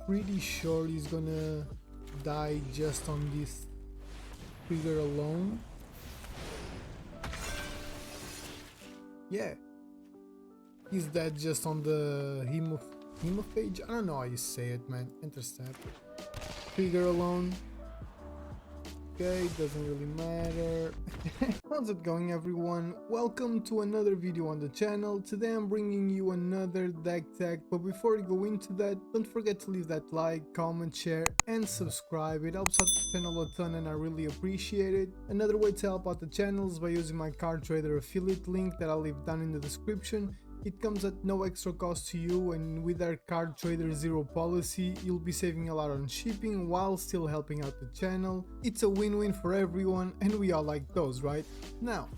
pretty sure he's gonna die just on this trigger alone. Yeah, he's dead just on the hemophage. I don't know how you say it, man. Intercept. Trigger alone. Okay, doesn't really matter. How's it going, everyone? Welcome to another video on the channel. Today I'm bringing you another deck tech, but before we go into that, don't forget to leave that like, comment, share and subscribe. It helps out the channel a ton and I really appreciate it. Another way to help out the channel is by using my card trader affiliate link that I'll leave down in the description. It comes at no extra cost to you, and with our card trader zero policy you'll be saving a lot on shipping while still helping out the channel. It's a win-win for everyone and we all like those, right? Now,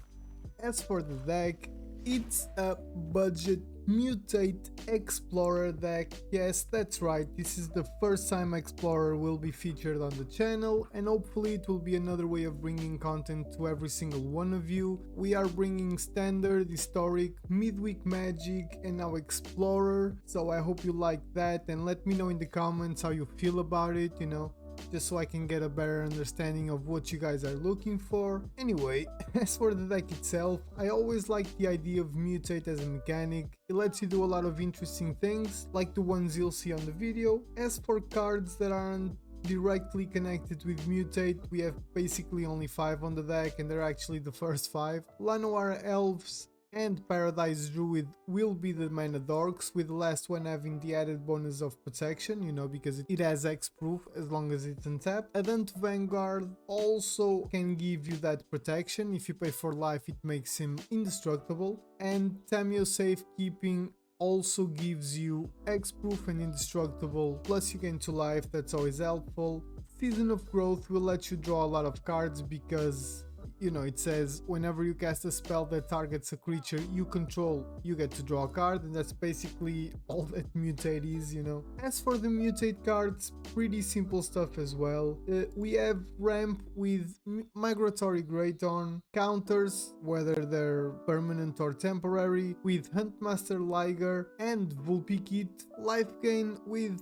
as for the deck, it's a budget Mutate Explorer deck. Yes, that's right, this is the first time Explorer will be featured on the channel, and hopefully it will be another way of bringing content to every single one of you. We are bringing standard, historic, midweek magic and now Explorer, so I hope you like that, and let me know in the comments how you feel about it, you know, just so I can get a better understanding of what you guys are looking for. Anyway, as for the deck itself, I always like the idea of Mutate as a mechanic. It lets you do a lot of interesting things, like the ones you'll see on the video. As for cards that aren't directly connected with Mutate, we have basically only 5 on the deck, and they're actually the first 5. Llanowar Elves and Paradise Druid will be the mana dorks, with the last one having the added bonus of protection, you know, because it has X proof as long as it's untapped. Adant Vanguard also can give you that protection. If you pay for life it makes him indestructible, and Tamio Safekeeping also gives you X proof and indestructible, plus you gain 2 life, that's always helpful. Season of Growth will let you draw a lot of cards because, you know, it says whenever you cast a spell that targets a creature you control, you get to draw a card, and that's basically all that Mutate is, you know. As for the Mutate cards, pretty simple stuff as well. We have Ramp with Migratory Greythorn, counters, whether they're permanent or temporary, with Huntmaster Liger and Vulpikit, life gain with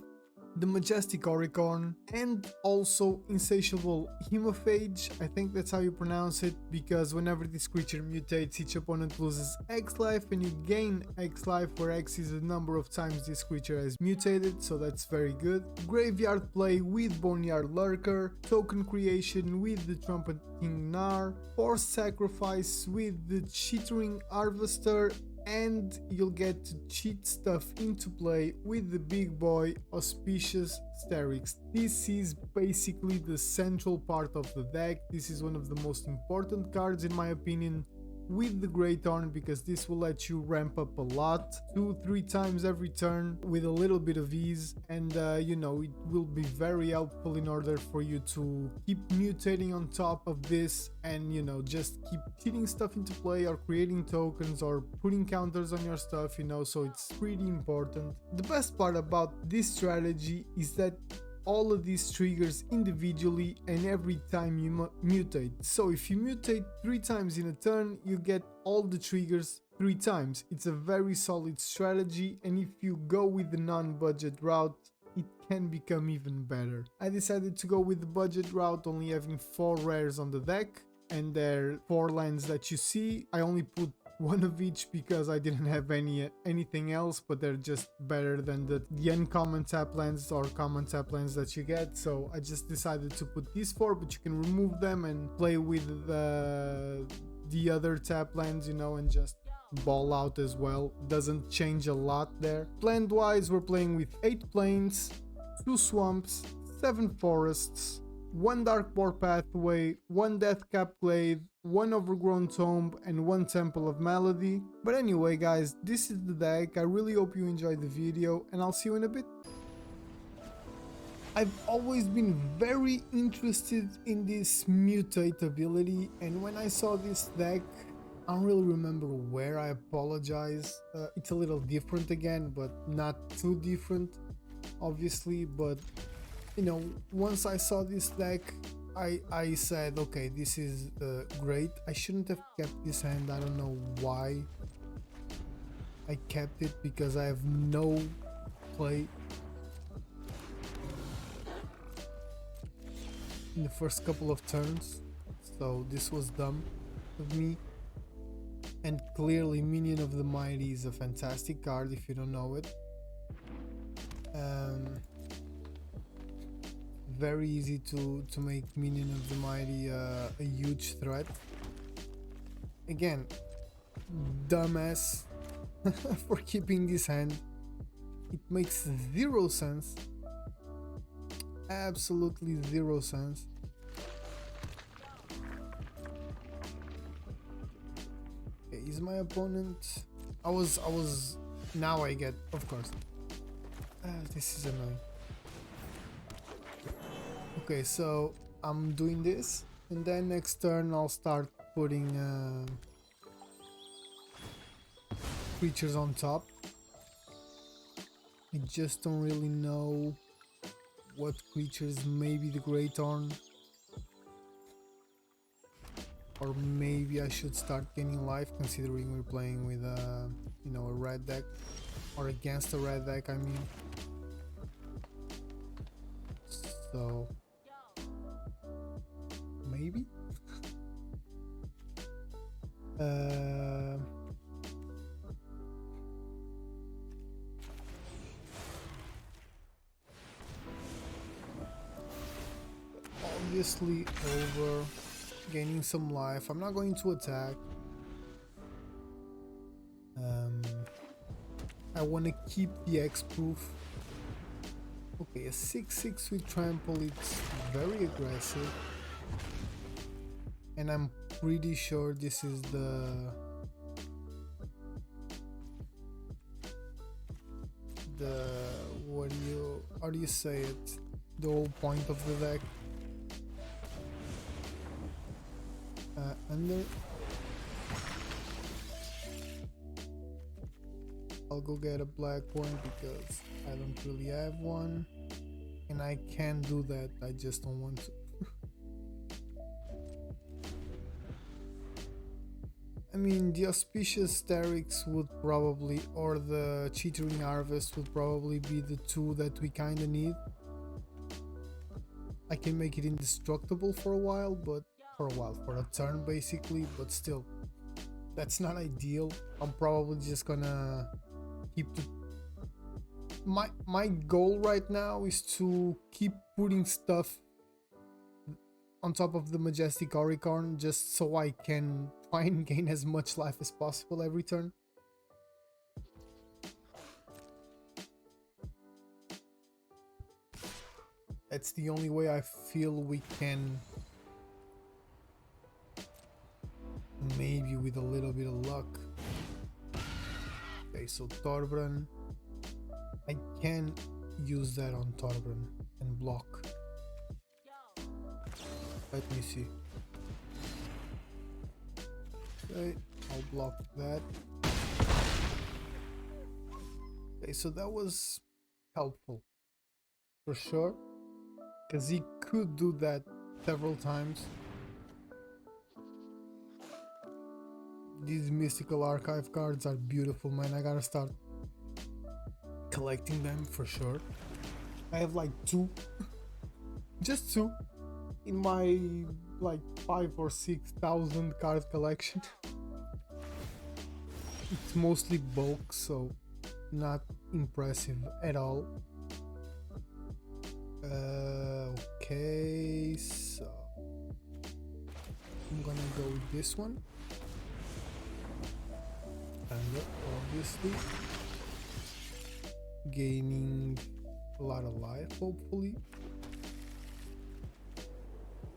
the Majestic Oricorn, and also Insatiable Hemophage. I think that's how you pronounce it, because whenever this creature mutates each opponent loses X life and you gain X life, where X is the number of times this creature has mutated, so that's very good. Graveyard Play with Boneyard Lurker, Token Creation with the Trumpeting Gnar, Forced Sacrifice with the Chittering Harvester, and you'll get to cheat stuff into play with the big boy Auspicious Sterix. This is basically the central part of the deck. This is one of the most important cards in my opinion with the Greythorn, because this will let you ramp up a lot, 2-3 times every turn with a little bit of ease, and you know, it will be very helpful in order for you to keep mutating on top of this, and you know, just keep cheating stuff into play or creating tokens or putting counters on your stuff, you know, so it's pretty important. The best part about this strategy is that all of these triggers individually and every time you mutate. So if you mutate 3 times in a turn, you get all the triggers 3 times. It's a very solid strategy, and if you go with the non-budget route, it can become even better. I decided to go with the budget route, only having 4 rares on the deck, and they're 4 lands that you see. I only put 1 of each because I didn't have anything else, but they're just better than the uncommon tap lands or common tap lands that you get, so I just decided to put these 4, but you can remove them and play with the other tap lands, you know, and just ball out as well. Doesn't change a lot there. Land wise, we're playing with 8 plains, 2 swamps, 7 forests, 1 Dark Boar Pathway, 1 Deathcap Glade, 1 Overgrown Tomb and 1 Temple of Malady. But anyway guys, this is the deck. I really hope you enjoyed the video, and I'll see you in a bit. I've always been very interested in this Mutate ability, and when I saw this deck, I don't really remember where, I apologize. It's a little different again, but not too different obviously, but you know, once I saw this deck, I said, okay, this is great. I shouldn't have kept this hand. I don't know why I kept it, because I have no play. in the first couple of turns, so this was dumb of me. And clearly Minion of the Mighty is a fantastic card if you don't know it. Very easy to make Minion of the Mighty a huge threat. Again, dumbass for keeping this hand. It makes zero sense. Absolutely zero sense. Okay, is my opponent? I was. Now I get, of course. This is annoying. Okay, so I'm doing this, and then next turn I'll start putting creatures on top. I just don't really know what creatures. Maybe the Great Horn, or maybe I should start gaining life, considering we're playing with you know, a red deck, or against a red deck, I mean. So maybe obviously over gaining some life. I'm not going to attack. I want to keep the X proof. Okay, a 6/6 with trample, it's very aggressive, and I'm pretty sure this is the how do you say it, the whole point of the deck. Under, I'll go get a black one because I don't really have one, and I can do that, I just don't want to. I mean, the Auspicious Sterix would probably, or the Chittering Harvest would probably be the two that we kinda need. I can make it indestructible for a while, for a turn basically, but still, that's not ideal. I'm probably just gonna keep the... My goal right now is to keep putting stuff on top of the Majestic Auricorn, just so I can try and gain as much life as possible every turn. That's the only way I feel we can, maybe with a little bit of luck. Okay, so Torbran, I can use that on Torbran and block. Let me see. Okay, I'll block that. Okay, so that was helpful for sure, because he could do that several times. These Mystical Archive cards are beautiful, man. I gotta start collecting them for sure. I have like 2, just 2 in my like 5,000 or 6,000 card collection. It's mostly bulk, so not impressive at all. Okay, so I'm gonna go with this one, and obviously gaining a lot of life, hopefully.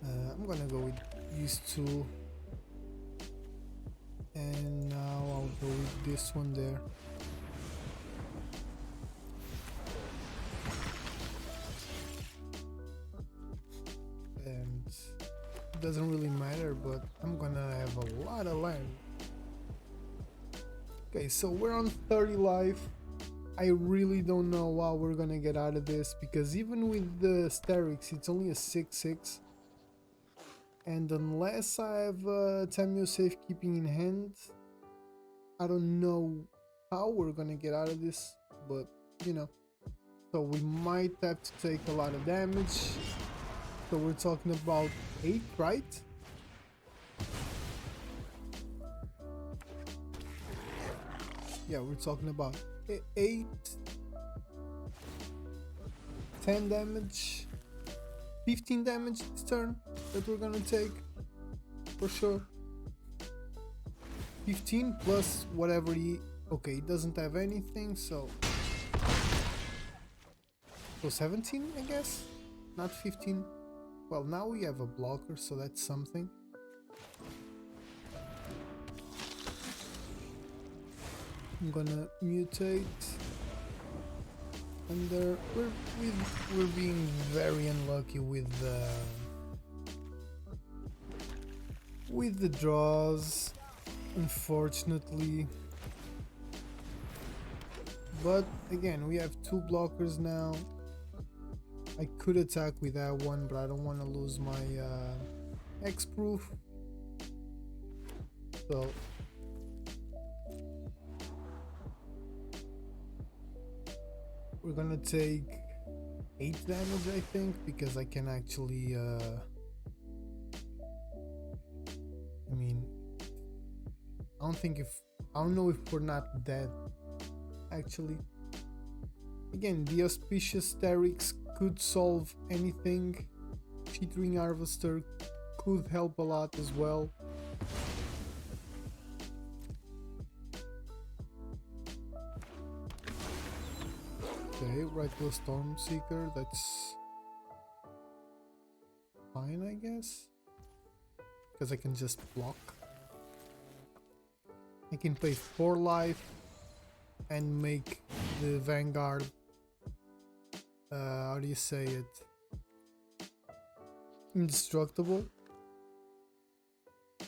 I'm gonna go with these 2, and now I'll go with this one there. And it doesn't really matter, but I'm gonna have a lot of land. Okay, so we're on 30 life. I really don't know how we're gonna get out of this, because even with the Sterix, it's only a 6/6. And unless I have Tamio Safekeeping in hand, I don't know how we're gonna get out of this, but you know. So we might have to take a lot of damage, So we're talking about 8, right? Yeah, we're talking about 8, 10 damage, 15 damage this turn that we're gonna take for sure. 15 plus whatever he... Okay, he doesn't have anything, so 17, I guess? Not 15. Well, now we have a blocker, so that's something. I'm gonna mutate. And we're being very unlucky with the draws, unfortunately. But again, we have 2 blockers now. I could attack with that one, but I don't want to lose my X-proof. So we're gonna take 8 damage, I think, because I can actually I mean, I don't know if we're not dead actually. Again, the auspicious Terix could solve anything. Cheat Ring Harvester could help a lot as well. Okay, right to a Storm Seeker, that's fine, I guess, because I can just block. I can pay 4 life and make the Vanguard, how do you say it, indestructible,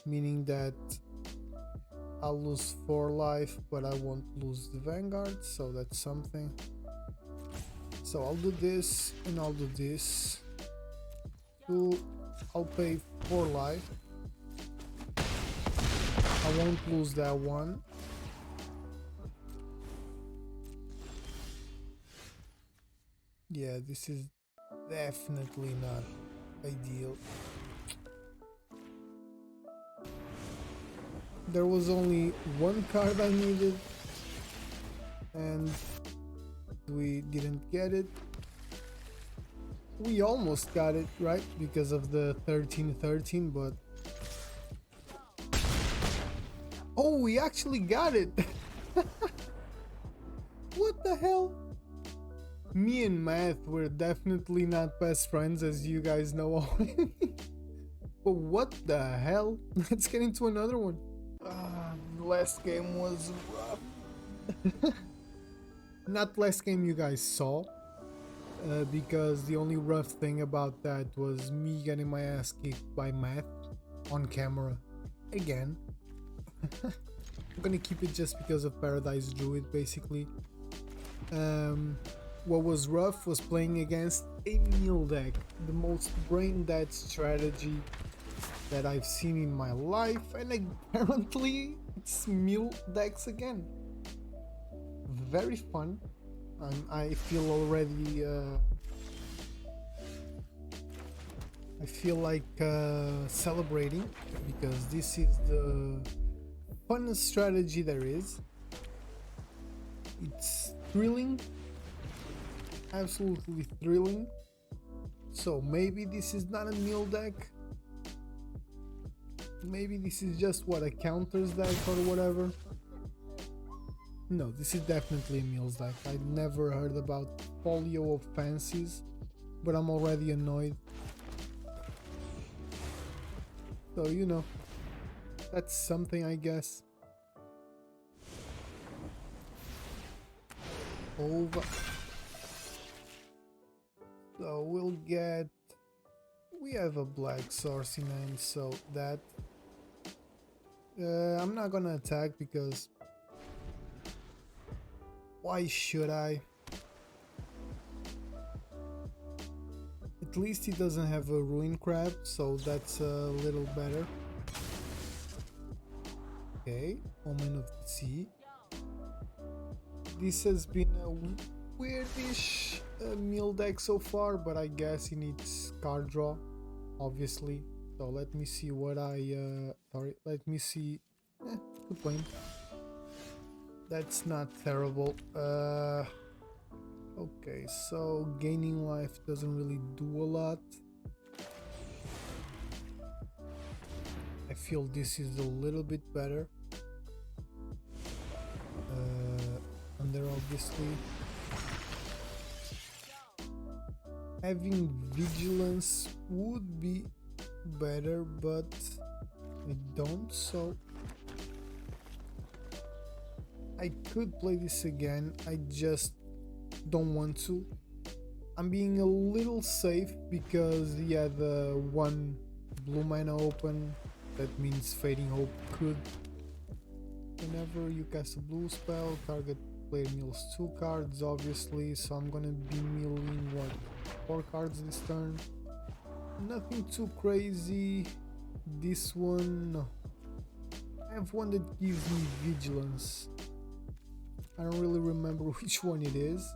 meaning that I'll lose 4 life but I won't lose the Vanguard, so that's something. So I'll do this and I'll do this. I'll pay 4 life. I won't lose that one. Yeah, this is definitely not ideal. There was only 1 card I needed and we didn't get it. We almost got it, right? Because of the 13-13, but oh, we actually got it. What the hell? Me and Math were definitely not best friends, as you guys know already. But what the hell? Let's get into another one. The last game was rough. Not last game you guys saw, because the only rough thing about that was me getting my ass kicked by Math on camera again. I'm gonna keep it just because of Paradise Druid, basically. What was rough was playing against a meal deck, the most brain dead strategy that I've seen in my life, and apparently it's meal decks again. Very fun. I feel already I feel like celebrating, because this is the funnest strategy there is. It's thrilling, absolutely thrilling. So maybe this is not a meal deck, maybe this is just what, a counters deck or whatever. No, this is definitely a meals deck. I never heard about Folio of Fancies, but I'm already annoyed. So, you know, that's something, I guess. Over. So we'll get... We have a black source in hand, so that... I'm not gonna attack because... Why should I? At least he doesn't have a Ruin Crab, so that's a little better. Okay, Omen of the Sea. This has been a weirdish meal deck so far, but I guess he needs card draw. obviously. So let me see what I sorry, let me see. Good plane. That's not terrible. Okay, so gaining life doesn't really do a lot. I feel this is a little bit better. Under obviously. Having vigilance would be better, but I don't, so I could play this again. I just don't want to. I'm being a little safe because yeah, the one blue mana open, that means Fading Hope could, whenever you cast a blue spell, target player mills 2 cards obviously, so I'm gonna be milling what, 4 cards this turn. Nothing too crazy. This one, no. I have one that gives me vigilance. I don't really remember which one it is.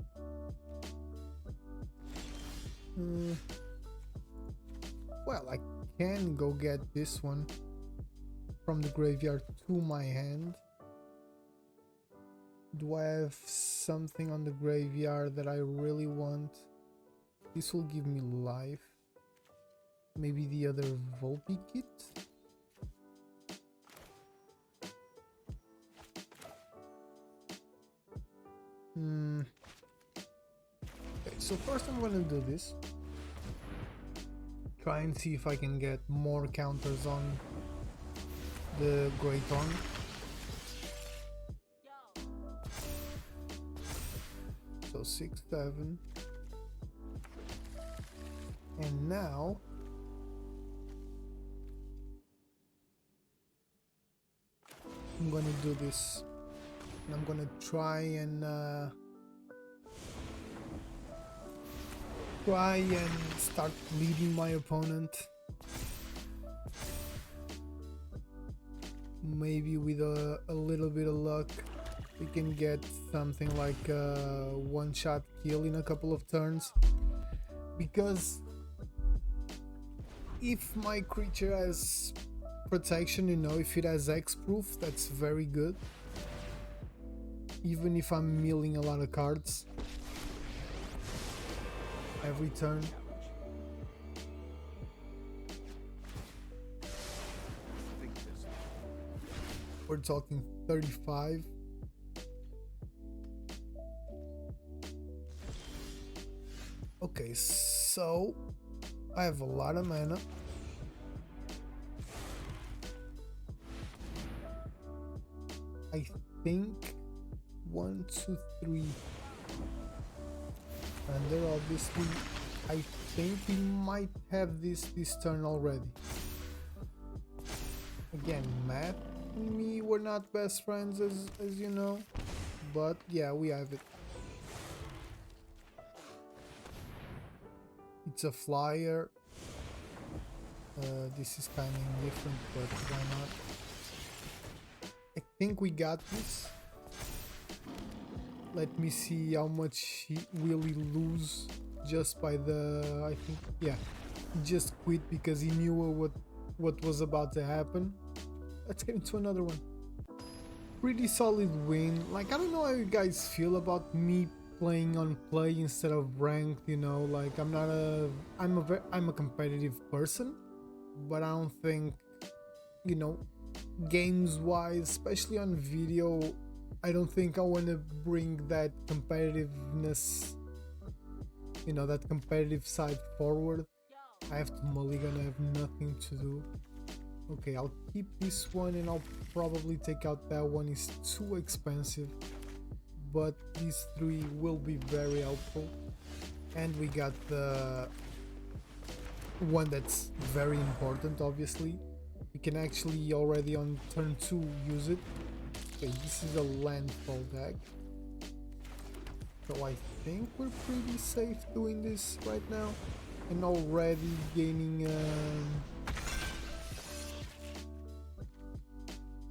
Well, I can go get this one from the graveyard to my hand. Do I have something on the graveyard that I really want? This will give me life. Maybe the other Volpe kit? Okay, so first I'm gonna do this. Try and see if I can get more counters on the Great Horn. So 6, 7. And now I'm gonna do this. And I'm gonna try and start leading my opponent. Maybe with a little bit of luck we can get something like a one-shot kill in a couple of turns. Because if my creature has protection, you know, if it has X-proof, that's very good. Even if I'm milling a lot of cards every turn. We're talking 35. Okay, so I have a lot of mana. I think 1, 2, 3 under obviously. I think we might have this turn already. Again, Matt and me were not best friends as you know, but yeah, we have it. It's a flyer. This is kind of indifferent, but why not? I think we got this. Let me see how much will he lose just by the... I think, yeah, he just quit because he knew what was about to happen. Let's get into another one. Pretty solid win. Like, I don't know how you guys feel about me playing on play instead of ranked, you know, like I'm a competitive person, but I don't think, you know, games wise, especially on video, I don't think I want to bring that competitiveness, you know, that competitive side forward. I have to mulligan, I have nothing to do. Okay, I'll keep this one and I'll probably take out that one, it's too expensive. But these 3 will be very helpful. And we got the one that's very important, obviously. We can actually already on turn 2 use it. Okay, this is a landfall deck. So I think we're pretty safe doing this right now. And already gaining...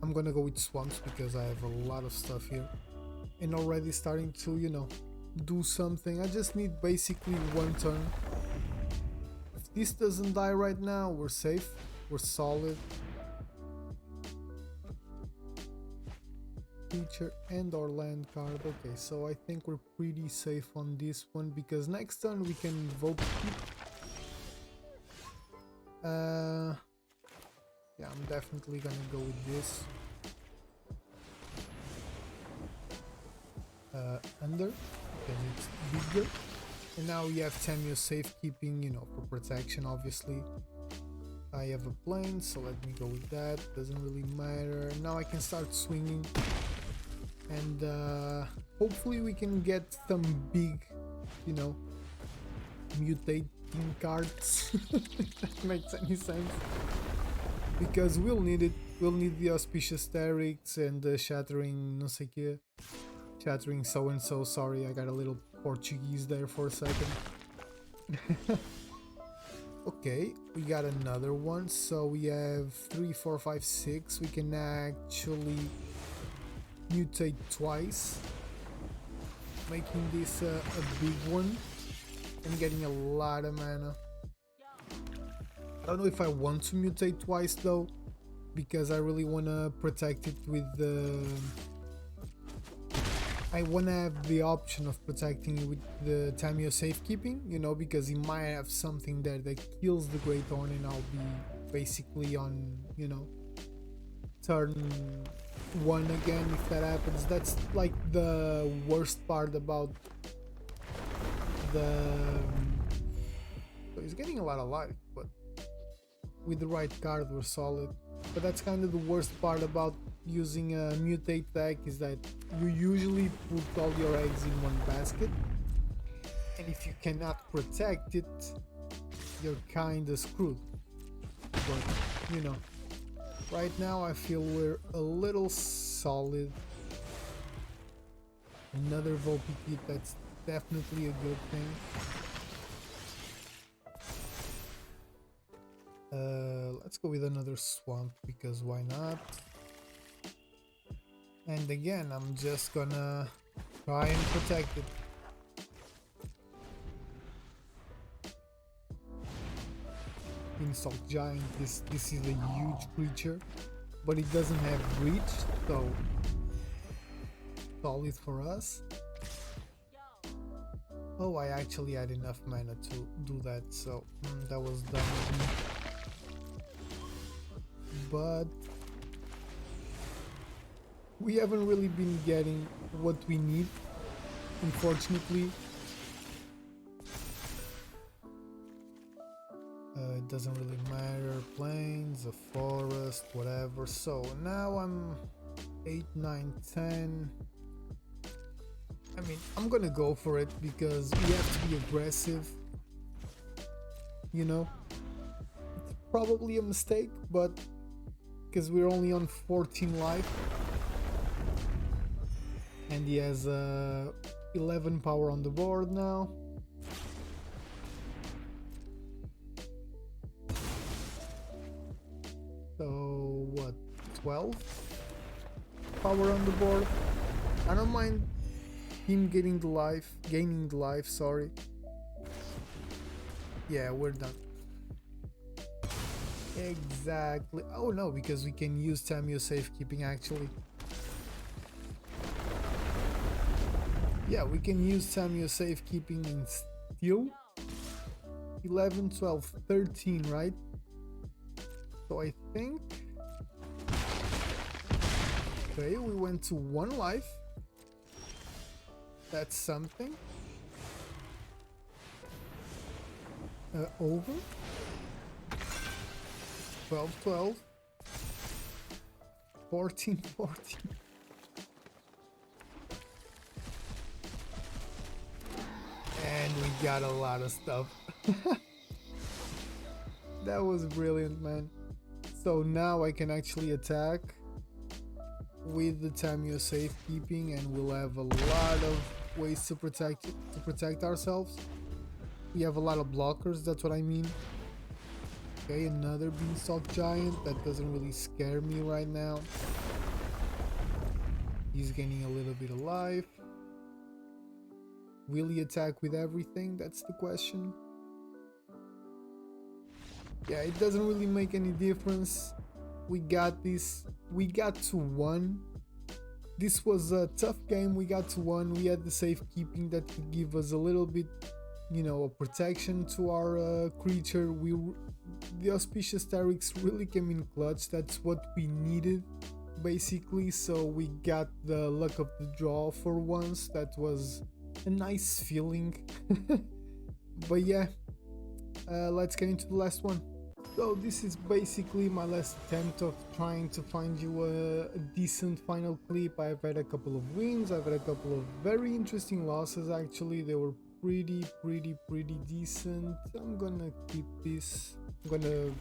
I'm gonna go with swamps because I have a lot of stuff here. And already starting to, you know, do something. I just need basically 1 turn. If this doesn't die right now, we're safe, we're solid. Feature and our land card. Okay, so I think we're pretty safe on this one because next turn we can vote keep. Yeah, I'm definitely gonna go with this. Under, because it's bigger. And now we have Tamio safekeeping, you know, for protection, obviously. I have a plane, so let me go with that. Doesn't really matter. Now I can start swinging. And hopefully we can get some big, you know, mutating cards. If that makes any sense. Because we'll need it. We'll need the auspicious Terix and the shattering no sé qué. Shattering so and so. Sorry, I got a little Portuguese there for a second. Okay, we got another one. So we have 3, 4, 5, 6. We can actually mutate twice, making this a big one and getting a lot of mana. I don't know if I want to mutate twice though, because I really want to protect it with the... I want to have the option of protecting it with the Tamio safekeeping, you know, because he might have something there that kills the Great Horn and I'll be basically on, you know, turn 1 again if that happens. That's like the worst part about the... So he's getting a lot of life, but with the right card we're solid. But that's kind of the worst part about using a mutate deck, is that you usually put all your eggs in one basket, and if you cannot protect it, you're kinda screwed. But you know, right now I feel we're a little solid. Another Vulpix, that's definitely a good thing. Let's go with another swamp, because why not? And again, I'm just gonna try and protect it. Insult Giant, this is a huge creature, but it doesn't have reach, so solid for us. Oh, I actually had enough mana to do that, so that was dumb of me. But we haven't really been getting what we need, unfortunately. It doesn't really matter, plains, a forest, whatever. So now I'm 8, 9, 10. I mean, I'm gonna go for it because we have to be aggressive, you know. It's probably a mistake, but because we're only on 14 life and he has 11 power on the board now. So what, 12 power on the board? I don't mind him gaining the life, sorry. Yeah, we're done. Exactly. Oh no, because we can use Tamio safekeeping actually. Yeah, we can use Tamio safekeeping in steel. 11, 12, 13, right? So I think... Okay, we went to 1 life. That's something. Over. 12, 12. 14, 14. And we got a lot of stuff. That was brilliant, man. So now I can actually attack with the Tamio safekeeping, and we'll have a lot of ways to protect ourselves. We have a lot of blockers, that's what I mean. Okay, another Beanstalk Giant. That doesn't really scare me right now. He's gaining a little bit of life. Will he attack with everything? That's the question. yeah, it doesn't really make any difference. We got this. We got to 1. This was a tough game. We got to 1. We had the safekeeping that could give us a little bit, you know, a protection to our creature. The auspicious Tarics really came in clutch. That's what we needed, basically. So we got the luck of the draw for once. That was a nice feeling. But yeah, let's get into the last one. So this is basically my last attempt of trying to find you a decent final clip. I've had a couple of wins, I've had a couple of very interesting losses actually. They were pretty decent. I'm gonna keep this. I'm gonna,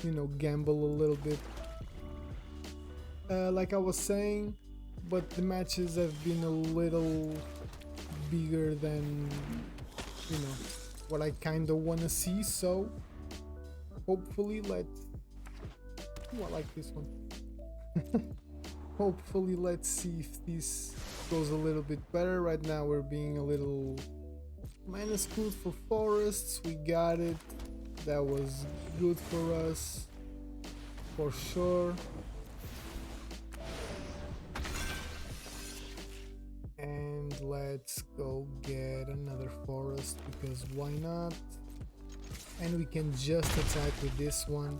you know, gamble a little bit. Like I was saying, but the matches have been a little bigger than, you know, what I kinda wanna see, so hopefully I like this one. Hopefully let's see if this goes a little bit better. Right now we're being a little minus good for forests. We got it. That was good for us for sure. And let's go get another forest, because why not? And we can just attack with this one,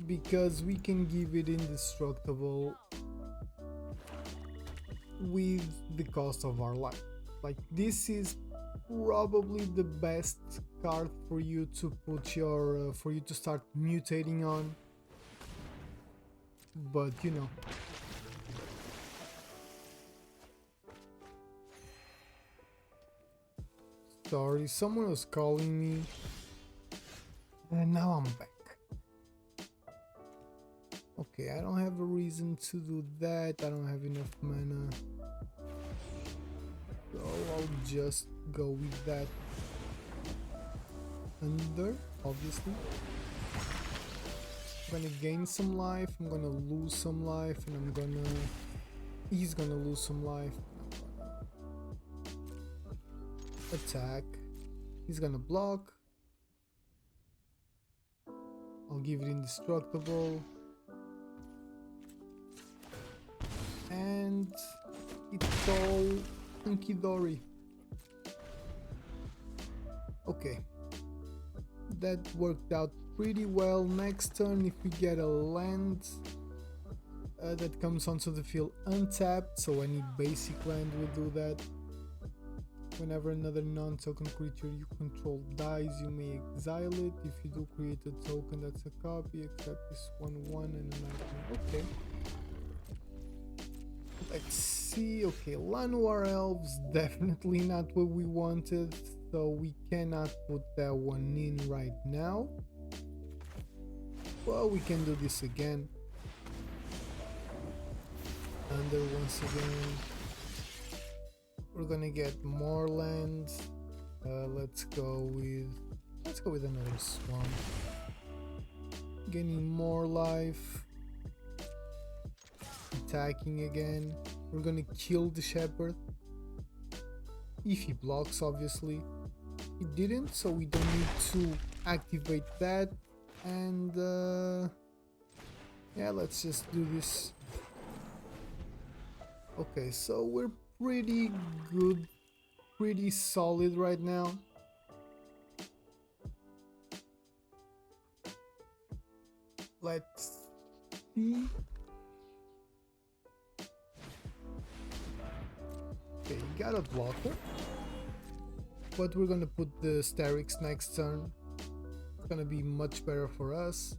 because we can give it indestructible with the cost of our life. Like, this is probably the best card for you to put your for you to start mutating on, but you know, sorry, someone was calling me and now I'm back. Okay, I don't have a reason to do that. I don't have enough mana, so I'll just go with that under, obviously. I'm gonna gain some life, I'm gonna lose some life, and he's gonna lose some life. Attack. He's gonna block. I'll give it indestructible. And it's all hunky dory. Okay. That worked out pretty well. Next turn, if we get a land that comes onto the field untapped, so any basic land will do that. Whenever another non-token creature you control dies, you may exile it. If you do create a token that's a copy, except this 1/1 and an icon. Okay. Let's see. Okay, Llanowar Elves, definitely not what we wanted, so we cannot put that one in right now. Well, we can do this again. Under once again. We're gonna get more land. Let's go with another swamp. Gaining more life. Attacking again. We're gonna kill the shepherd. If he blocks, obviously. He didn't, so we don't need to activate that. And yeah, let's just do this. Okay, so we're pretty good, pretty solid right now. Let's see. Okay, got a blocker, but we're gonna put the Sterix next turn. It's gonna be much better for us.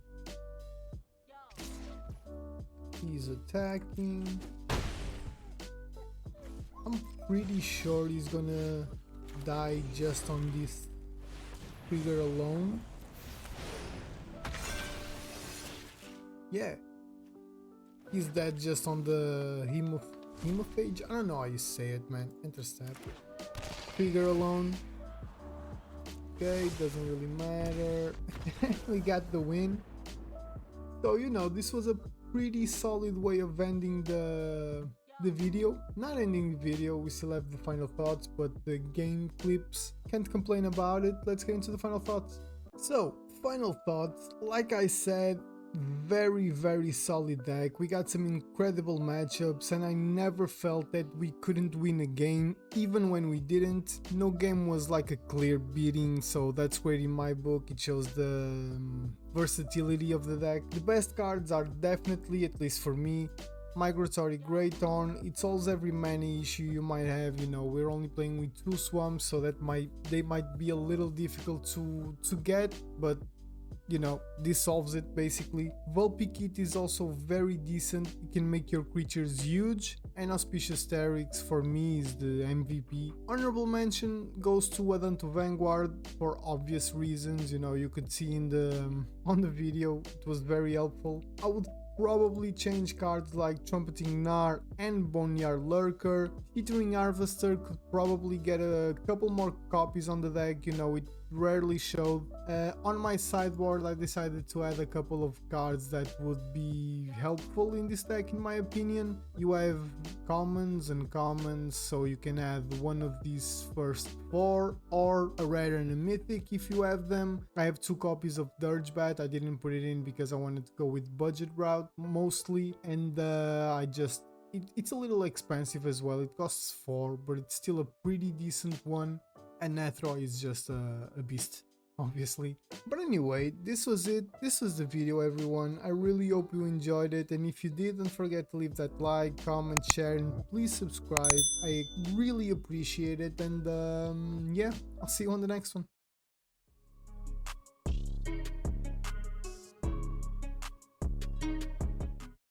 He's attacking. I'm pretty sure he's gonna die just on this trigger alone. Yeah, he's dead just on the hemophage. I don't know how you say it, man. Intercept. Trigger alone. Okay, doesn't really matter. We got the win. So, you know, this was a pretty solid way of ending the video. Not ending the video, we still have the final thoughts, but the game clips, can't complain about it. Let's get into the final thoughts. So, final thoughts, like I said, very solid deck. We got some incredible matchups and I never felt that we couldn't win a game. Even when we didn't, no game was like a clear beating, so that's great in my book. It shows the versatility of the deck. The best cards are definitely, at least for me, Migratory Great Thorn. It solves every mana issue you might have. You know, we're only playing with 2 swamps, so they might be a little difficult to get, but you know, this solves it basically. Vulpikit is also very decent. It can make your creatures huge, and Auspicious Terix for me is the MVP. Honorable mention goes to Wadanto Vanguard for obvious reasons. You know, you could see in the on the video, it was very helpful. I would probably change cards like Trumpeting Gnar and Boneyard Lurker. Teetering Harvester could probably get a couple more copies on the deck, you know, it rarely showed. On my sideboard I decided to add a couple of cards that would be helpful in this deck in my opinion. You have commons and commons, so you can add one of these first 4 or a rare and a mythic if you have them. I have 2 copies of Dirgebat. I didn't put it in because I wanted to go with budget route mostly, and it's a little expensive as well. It costs 4, but it's still a pretty decent one. And Nathro is just a beast, obviously. But anyway, this was it. This was the video, everyone. I really hope you enjoyed it. And if you did, don't forget to leave that like, comment, share, and please subscribe. I really appreciate it. And yeah, I'll see you on the next one.